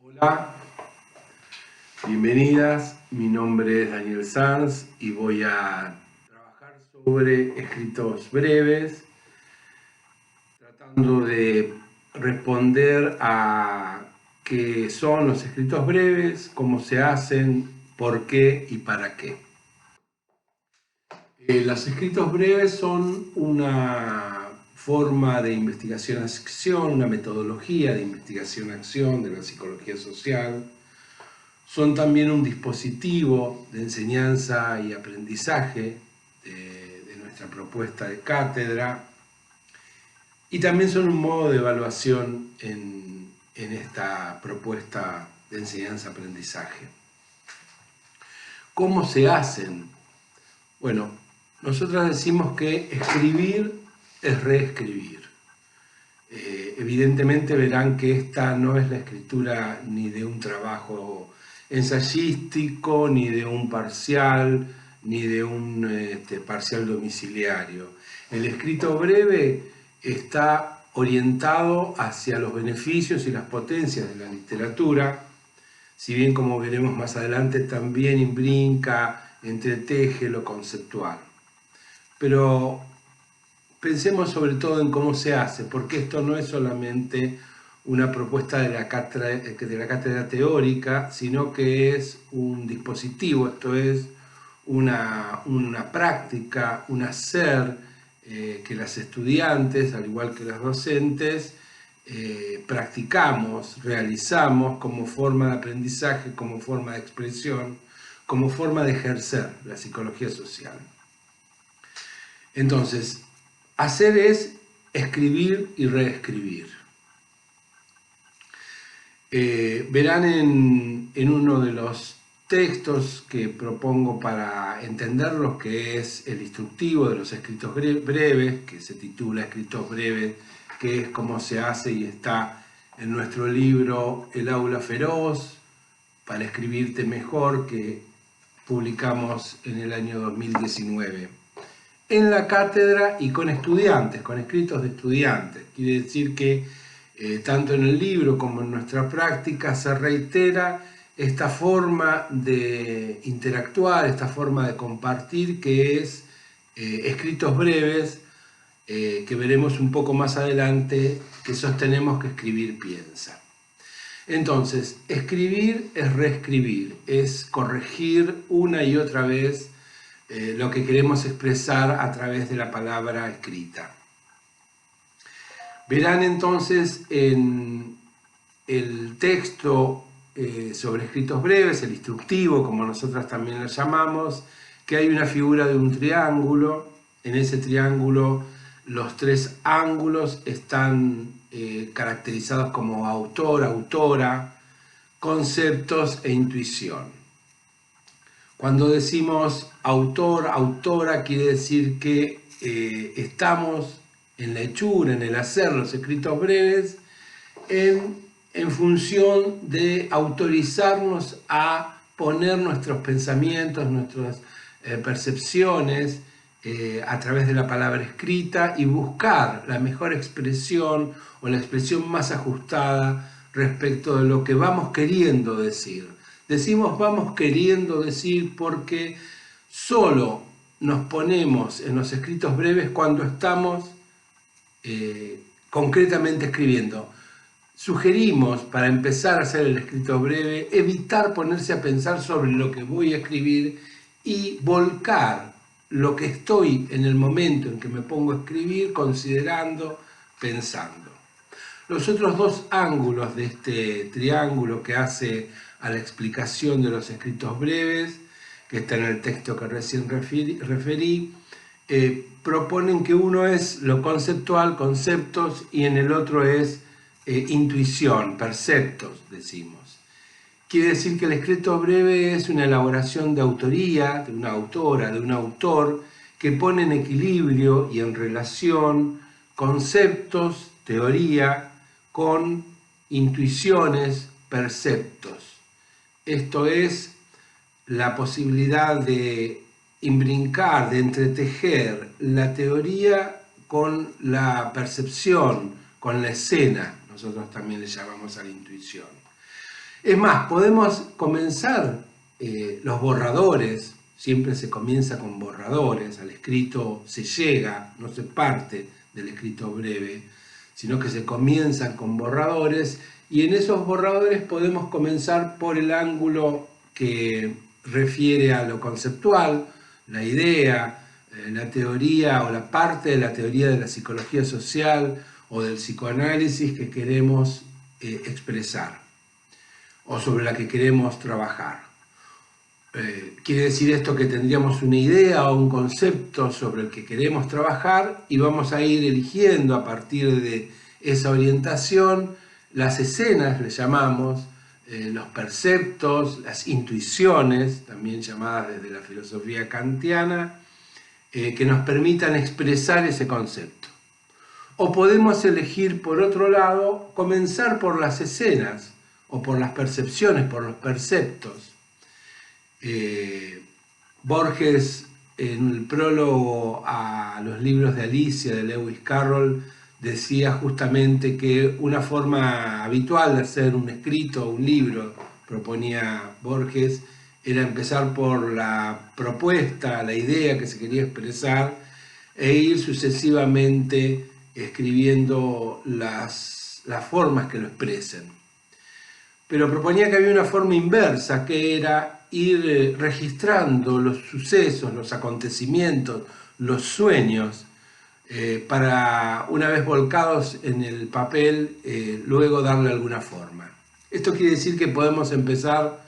Hola, bienvenidas. Mi nombre es Daniel Sanz y voy a trabajar sobre escritos breves, tratando de responder a qué son los escritos breves, cómo se hacen, por qué y para qué. Los escritos breves son una forma de investigación-acción, una metodología de investigación-acción de la psicología social. Son también un dispositivo de enseñanza y aprendizaje de nuestra propuesta de cátedra, y también son un modo de evaluación en esta propuesta de enseñanza-aprendizaje. ¿Cómo se hacen? Bueno, nosotros decimos que escribir es reescribir. Evidentemente verán que esta no es la escritura ni de un trabajo ensayístico, ni de un parcial, ni de un parcial domiciliario. El escrito breve está orientado hacia los beneficios y las potencias de la literatura, si bien, como veremos más adelante, también imbrinca, entreteje lo conceptual. Pero pensemos sobre todo en cómo se hace, porque esto no es solamente una propuesta de la cátedra teórica, sino que es un dispositivo, esto es una práctica, un hacer que las estudiantes, al igual que los docentes, practicamos, realizamos como forma de aprendizaje, como forma de expresión, como forma de ejercer la psicología social. Entonces, hacer es escribir y reescribir. Verán en uno de los textos que propongo para entender lo que es el instructivo de los escritos breves, que se titula Escritos breves, que es cómo se hace y está en nuestro libro El aula feroz, para escribirte mejor, que publicamos en el año 2019. En la cátedra y con estudiantes, con escritos de estudiantes. Quiere decir que tanto en el libro como en nuestra práctica se reitera esta forma de interactuar, esta forma de compartir, que es escritos breves, que veremos un poco más adelante, que sostenemos que escribir piensa. Entonces, escribir es reescribir, es corregir una y otra vez lo que queremos expresar a través de la palabra escrita. Verán entonces en el texto sobre escritos breves, el instructivo, como nosotros también lo llamamos, que hay una figura de un triángulo. En ese triángulo los tres ángulos están caracterizados como autor, autora, conceptos e intuición. Cuando decimos autor, autora, quiere decir que estamos en la hechura, en el hacer los escritos breves, en función de autorizarnos a poner nuestros pensamientos, nuestras percepciones a través de la palabra escrita y buscar la mejor expresión o la expresión más ajustada respecto de lo que vamos queriendo decir. Decimos vamos queriendo decir porque solo nos ponemos en los escritos breves cuando estamos concretamente escribiendo. Sugerimos, para empezar a hacer el escrito breve, evitar ponerse a pensar sobre lo que voy a escribir y volcar lo que estoy en el momento en que me pongo a escribir, considerando, pensando. Los otros dos ángulos de este triángulo que hace a la explicación de los escritos breves, que está en el texto que recién referí, proponen que uno es lo conceptual, conceptos, y en el otro es intuición, perceptos, decimos. Quiere decir que el escrito breve es una elaboración de autoría, de una autora, de un autor, que pone en equilibrio y en relación conceptos, teoría, con intuiciones, perceptos. Esto es la posibilidad de imbrincar, de entretejer la teoría con la percepción, con la escena. Nosotros también le llamamos a la intuición. Es más, podemos comenzar los borradores, siempre se comienza con borradores, al escrito se llega, no se parte del escrito breve, sino que se comienzan con borradores, y en esos borradores podemos comenzar por el ángulo que refiere a lo conceptual, la idea, la teoría o la parte de la teoría de la psicología social o del psicoanálisis que queremos expresar o sobre la que queremos trabajar. Quiere decir esto que tendríamos una idea o un concepto sobre el que queremos trabajar y vamos a ir eligiendo a partir de esa orientación las escenas, le llamamos, los perceptos, las intuiciones, también llamadas desde la filosofía kantiana, que nos permitan expresar ese concepto. O podemos elegir, por otro lado, comenzar por las escenas o por las percepciones, por los perceptos. Borges, en el prólogo a los libros de Alicia de Lewis Carroll, decía justamente que una forma habitual de hacer un escrito, un libro, proponía Borges, era empezar por la propuesta, la idea que se quería expresar e ir sucesivamente escribiendo las formas que lo expresen. Pero proponía que había una forma inversa, que era ir registrando los sucesos, los acontecimientos, los sueños, para, una vez volcados en el papel, luego darle alguna forma. Esto quiere decir que podemos empezar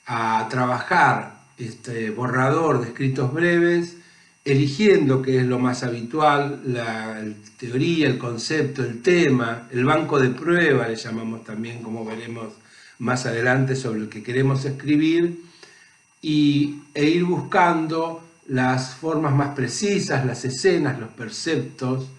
a trabajar este borrador de escritos breves, eligiendo, que es lo más habitual, la teoría, el concepto, el tema, el banco de prueba, le llamamos también, como veremos más adelante, sobre el que queremos escribir, e ir buscando las formas más precisas, las escenas, los perceptos,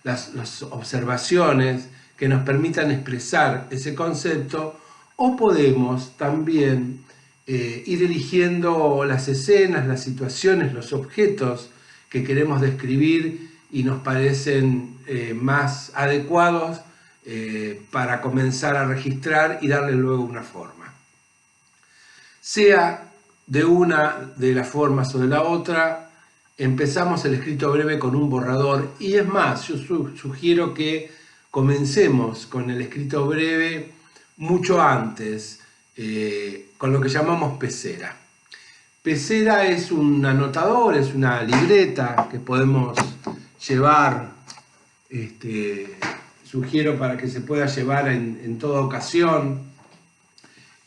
las observaciones que nos permitan expresar ese concepto, o podemos también ir eligiendo las escenas, las situaciones, los objetos que queremos describir y nos parecen más adecuados para comenzar a registrar y darle luego una forma. Sea de una de las formas o de la otra, empezamos el escrito breve con un borrador, y es más, yo sugiero que comencemos con el escrito breve mucho antes, con lo que llamamos pecera. Pecera es un anotador, es una libreta que podemos llevar, sugiero para que se pueda llevar en toda ocasión.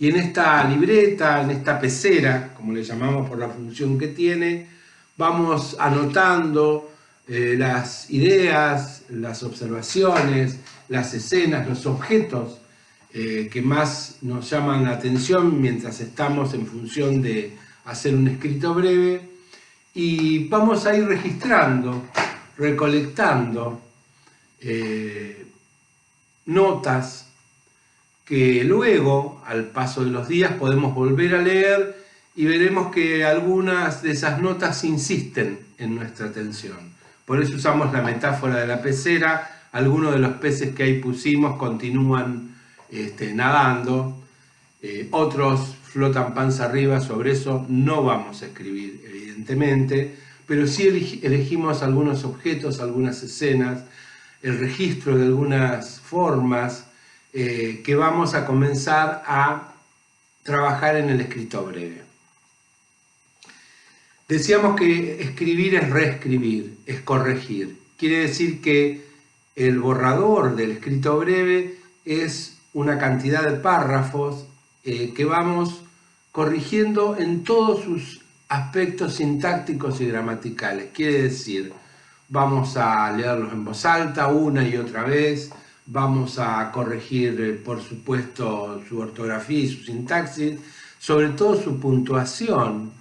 Y en esta libreta, en esta pecera, como le llamamos por la función que tiene, vamos anotando las ideas, las observaciones, las escenas, los objetos que más nos llaman la atención mientras estamos en función de hacer un escrito breve, y vamos a ir registrando, recolectando notas que luego, al paso de los días, podemos volver a leer y veremos que algunas de esas notas insisten en nuestra atención. Por eso usamos la metáfora de la pecera. Algunos de los peces que ahí pusimos continúan nadando, otros flotan panza arriba. Sobre eso no vamos a escribir, evidentemente, pero sí elegimos algunos objetos, algunas escenas, el registro de algunas formas, que vamos a comenzar a trabajar en el escrito breve. Decíamos que escribir es reescribir, es corregir. Quiere decir que el borrador del escrito breve es una cantidad de párrafos que vamos corrigiendo en todos sus aspectos sintácticos y gramaticales. Quiere decir, vamos a leerlos en voz alta una y otra vez, vamos a corregir, por supuesto, su ortografía y su sintaxis, sobre todo su puntuación.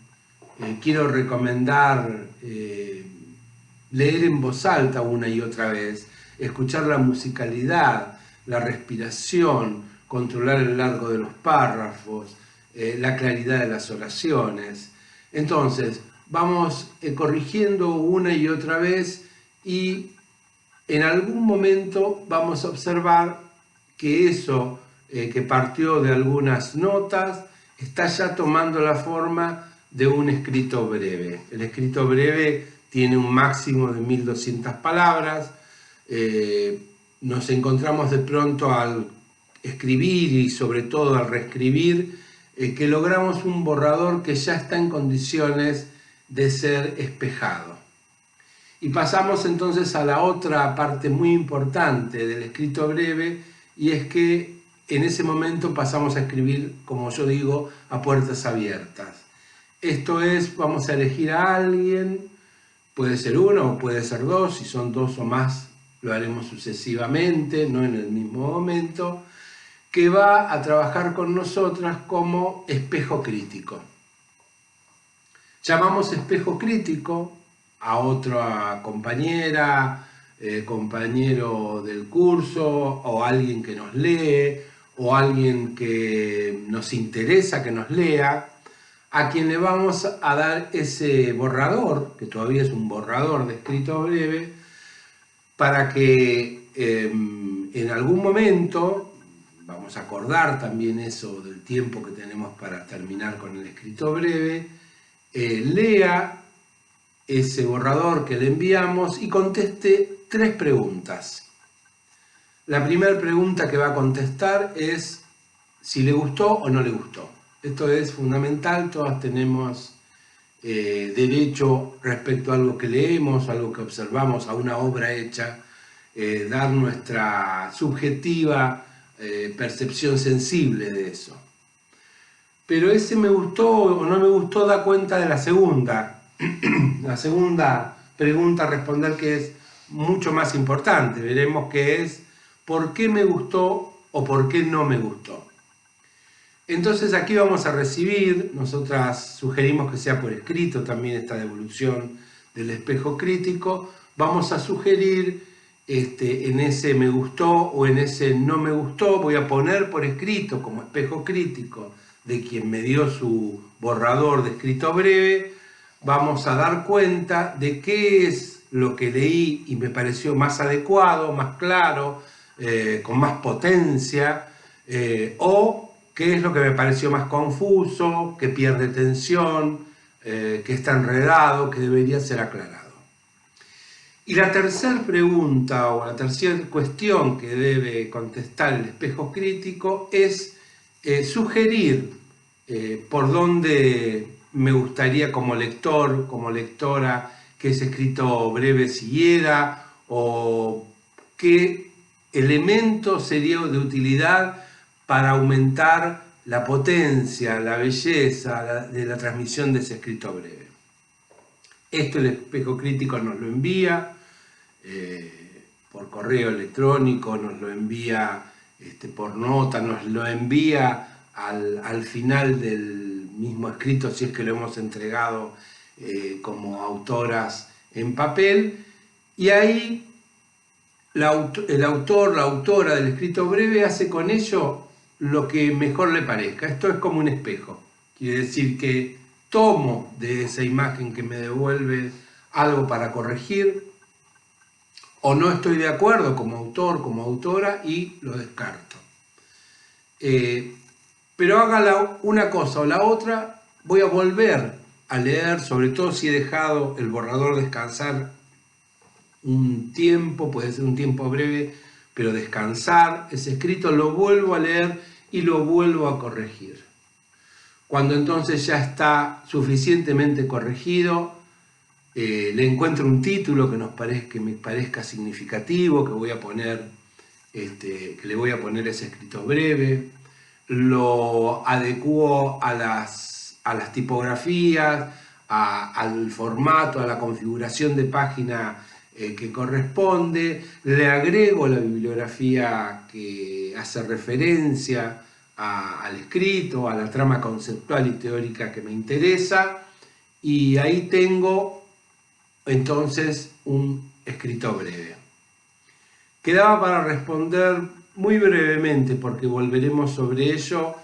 Quiero recomendar leer en voz alta una y otra vez, escuchar la musicalidad, la respiración, controlar el largo de los párrafos, la claridad de las oraciones. Entonces, vamos corrigiendo una y otra vez, y en algún momento vamos a observar que eso que partió de algunas notas, está ya tomando la forma de un escrito breve. El escrito breve tiene un máximo de 1200 palabras. Nos encontramos de pronto al escribir y sobre todo al reescribir, que logramos un borrador que ya está en condiciones de ser espejado. Y pasamos entonces a la otra parte muy importante del escrito breve, y es que en ese momento pasamos a escribir, como yo digo, a puertas abiertas. Esto es, vamos a elegir a alguien, puede ser uno o puede ser dos, si son dos o más lo haremos sucesivamente, no en el mismo momento, que va a trabajar con nosotras como espejo crítico. Llamamos espejo crítico a otra compañera, compañero del curso, o alguien que nos lee, o alguien que nos interesa que nos lea, a quien le vamos a dar ese borrador, que todavía es un borrador de escrito breve, para que en algún momento, vamos a acordar también eso del tiempo que tenemos para terminar con el escrito breve, lea ese borrador que le enviamos y conteste 3 preguntas. La primera pregunta que va a contestar es si le gustó o no le gustó. Esto es fundamental, todas tenemos derecho respecto a algo que leemos, a algo que observamos, a una obra hecha, dar nuestra subjetiva percepción sensible de eso. Pero ese me gustó o no me gustó da cuenta de la segunda pregunta a responder, que es mucho más importante. Veremos que es ¿por qué me gustó o por qué no me gustó? Entonces aquí vamos a recibir, nosotras sugerimos que sea por escrito también esta devolución del espejo crítico, vamos a sugerir en ese me gustó o en ese no me gustó, voy a poner por escrito como espejo crítico de quien me dio su borrador de escrito breve, vamos a dar cuenta de qué es lo que leí y me pareció más adecuado, más claro, con más potencia, o qué es lo que me pareció más confuso, que pierde tensión, que está enredado, que debería ser aclarado. Y la tercera pregunta o la tercera cuestión que debe contestar el espejo crítico es sugerir por dónde me gustaría como lector, como lectora, que ese escrito breve siguiera, o qué elemento sería de utilidad para aumentar la potencia, la belleza de la transmisión de ese escrito breve. Esto el espejo crítico nos lo envía por correo electrónico, nos lo envía por nota, nos lo envía al final del mismo escrito, si es que lo hemos entregado como autoras en papel, y ahí el autor, la autora del escrito breve hace con ello lo que mejor le parezca. Esto es como un espejo, quiere decir que tomo de esa imagen que me devuelve algo para corregir, o no estoy de acuerdo como autor, como autora, y lo descarto. Pero haga una cosa o la otra, voy a volver a leer, sobre todo si he dejado el borrador descansar un tiempo, puede ser un tiempo breve, pero descansar ese escrito, lo vuelvo a leer y lo vuelvo a corregir. Cuando entonces ya está suficientemente corregido, le encuentro un título que me parezca significativo, que voy a poner, que le voy a poner ese escrito breve, lo adecuo a las tipografías, al formato, a la configuración de página que corresponde, le agrego la bibliografía que hace referencia al escrito, a la trama conceptual y teórica que me interesa, y ahí tengo entonces un escrito breve. Quedaba para responder muy brevemente, porque volveremos sobre ello,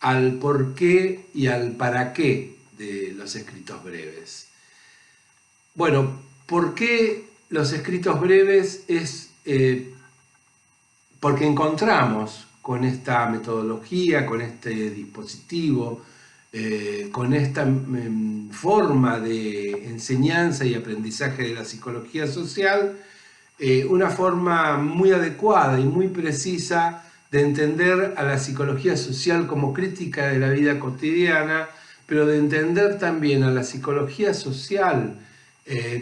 al por qué y al para qué de los escritos breves. Bueno, ¿por qué los escritos breves? Es porque encontramos con esta metodología, con este dispositivo, con esta forma de enseñanza y aprendizaje de la psicología social, una forma muy adecuada y muy precisa de entender a la psicología social como crítica de la vida cotidiana, pero de entender también a la psicología social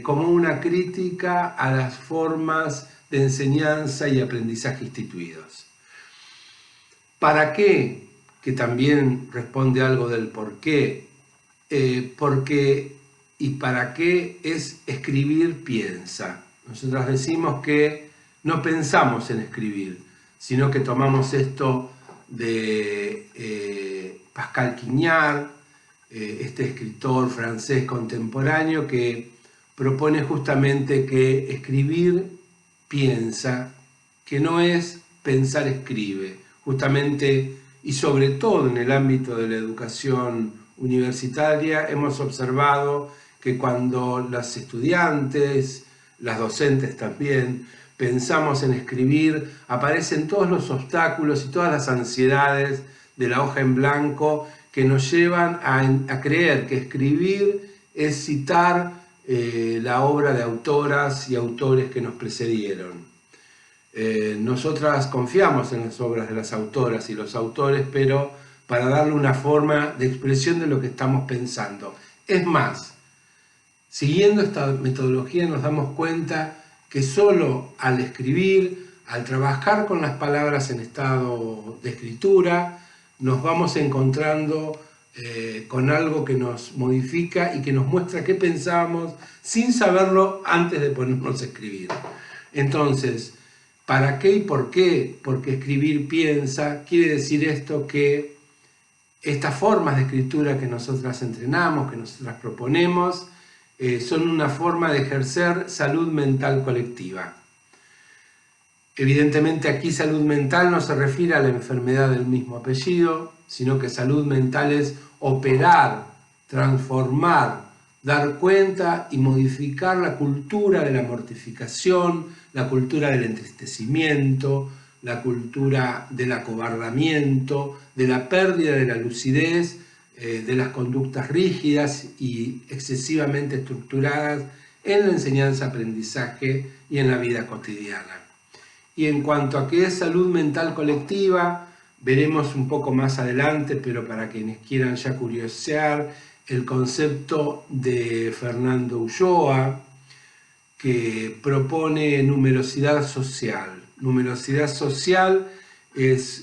como una crítica a las formas de enseñanza y aprendizaje instituidos. ¿Para qué? Que también responde algo del por qué. Porque y para qué es escribir piensa. Nosotros decimos que no pensamos en escribir, sino que tomamos esto de Pascal Quignard, este escritor francés contemporáneo que propone justamente que escribir piensa, que no es pensar escribe, justamente y sobre todo en el ámbito de la educación universitaria hemos observado que cuando los estudiantes, las docentes también, pensamos en escribir, aparecen todos los obstáculos y todas las ansiedades de la hoja en blanco que nos llevan a creer que escribir es citar la obra de autoras y autores que nos precedieron. Nosotras confiamos en las obras de las autoras y los autores, pero para darle una forma de expresión de lo que estamos pensando. Es más, siguiendo esta metodología nos damos cuenta que solo al escribir, al trabajar con las palabras en estado de escritura, nos vamos encontrando con algo que nos modifica y que nos muestra qué pensábamos sin saberlo antes de ponernos a escribir. Entonces, ¿para qué y por qué? Porque escribir piensa, quiere decir esto que estas formas de escritura que nosotras entrenamos, que nosotras proponemos, son una forma de ejercer salud mental colectiva. Evidentemente aquí salud mental no se refiere a la enfermedad del mismo apellido, sino que salud mental es operar, transformar, dar cuenta y modificar la cultura de la mortificación, la cultura del entristecimiento, la cultura del acobardamiento, de la pérdida de la lucidez, de las conductas rígidas y excesivamente estructuradas en la enseñanza-aprendizaje y en la vida cotidiana. Y en cuanto a qué es salud mental colectiva, veremos un poco más adelante, pero para quienes quieran ya curiosear, el concepto de Fernando Ulloa, que propone numerosidad social. Numerosidad social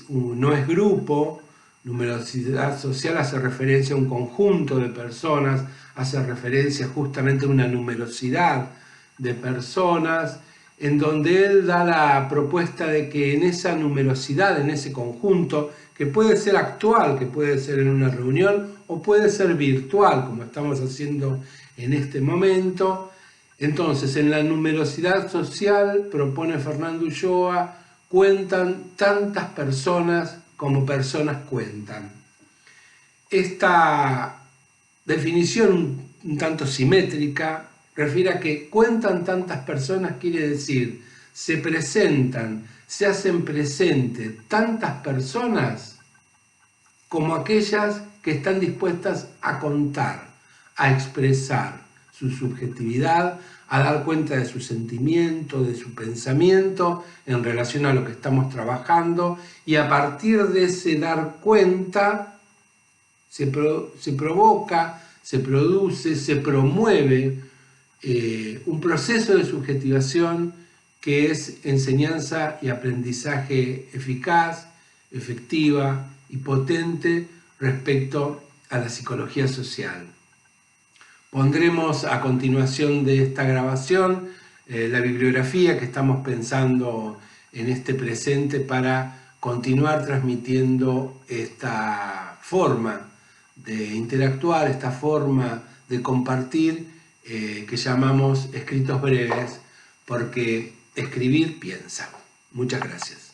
no es grupo, numerosidad social hace referencia a un conjunto de personas, hace referencia justamente a una numerosidad de personas, en donde él da la propuesta de que en esa numerosidad, en ese conjunto, que puede ser actual, que puede ser en una reunión o puede ser virtual, como estamos haciendo en este momento. Entonces, en la numerosidad social, propone Fernando Ulloa, cuentan tantas personas como personas cuentan. Esta definición un tanto simétrica refiere a que cuentan tantas personas, quiere decir, se presentan, se hacen presentes tantas personas como aquellas que están dispuestas a contar, a expresar su subjetividad, a dar cuenta de su sentimiento, de su pensamiento en relación a lo que estamos trabajando, y a partir de ese dar cuenta se provoca, se produce, se promueve un proceso de subjetivación que es enseñanza y aprendizaje eficaz, efectiva y potente respecto a la psicología social. Pondremos a continuación de esta grabación la bibliografía que estamos pensando en este presente para continuar transmitiendo esta forma de interactuar, esta forma de compartir que llamamos escritos breves, porque escribir piensa. Muchas gracias.